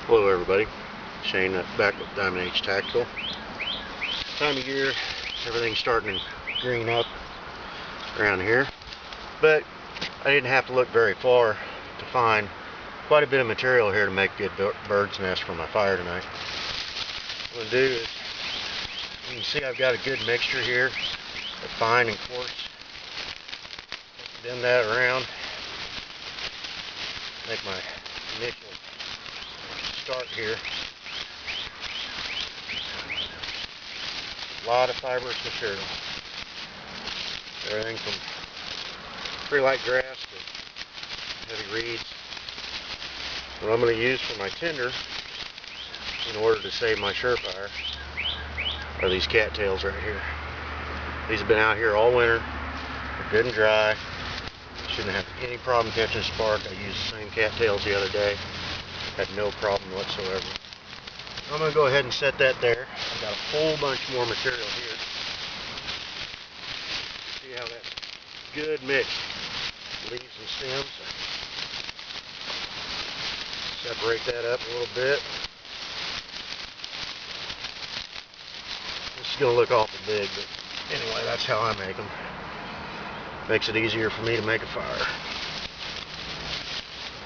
Hello everybody, Shane back with Diamond H Tactical. Time of year, everything's starting to green up around here, but I didn't have to look very far to find quite a bit of material here to make a good bird's nest for my fire tonight. What I'm going to do is, you can see I've got a good mixture here of fine and coarse. Bend that around, make my initial start here. A lot of fibrous material. Everything from pretty light grass to heavy reeds. What I'm going to use for my tinder, in order to save my surefire, are these cattails right here. These have been out here all winter. They're good and dry. Shouldn't have any problem catching a spark. I used the same cattails the other day. Had no problem whatsoever. I'm going to go ahead and set that there. I've got a whole bunch more material here. See how that's good mixed. Leaves and stems. Separate that up a little bit. This is going to look awful big, but anyway, that's how I make them. Makes it easier for me to make a fire.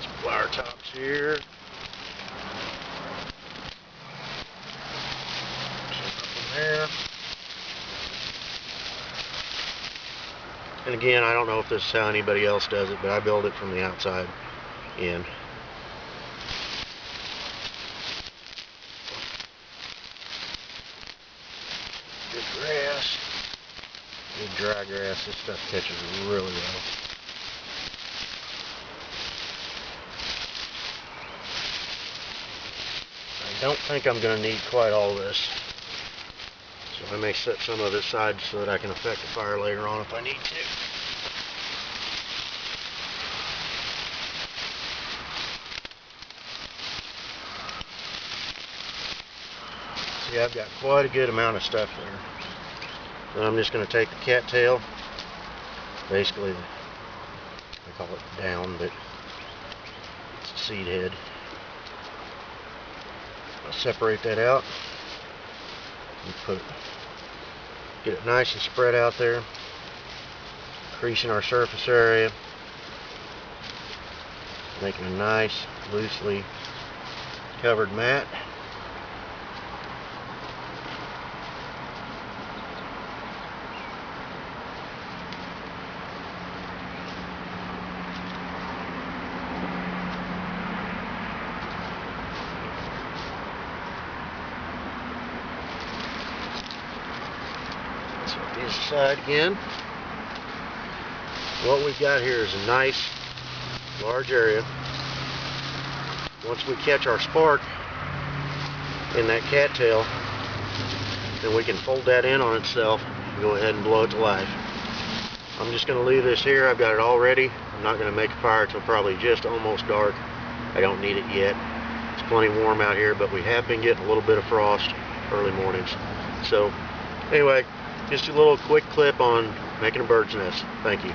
Some flower tops here. There. And again, I don't know if this is how anybody else does it, but I build it from the outside in. Good grass, good dry grass. This stuff catches really well. I don't think I'm going to need quite all this. So I may set some of it aside so that I can affect the fire later on if I need to. See, I've got quite a good amount of stuff there. Then I'm just going to take the cattail, basically, I call it down, but it's a seed head. I'll separate that out and get it nice and spread out there, increasing our surface area, making a nice loosely covered mat. This side again. What we've got here is a nice large area. Once we catch our spark in that cattail, then we can fold that in on itself and go ahead and blow it to life. I'm just going to leave this here. I've got it all ready. I'm not going to make a fire till probably just almost dark. I don't need it yet. It's plenty warm out here, but we have been getting a little bit of frost early mornings. So anyway, just a little quick clip on making a bird's nest. Thank you.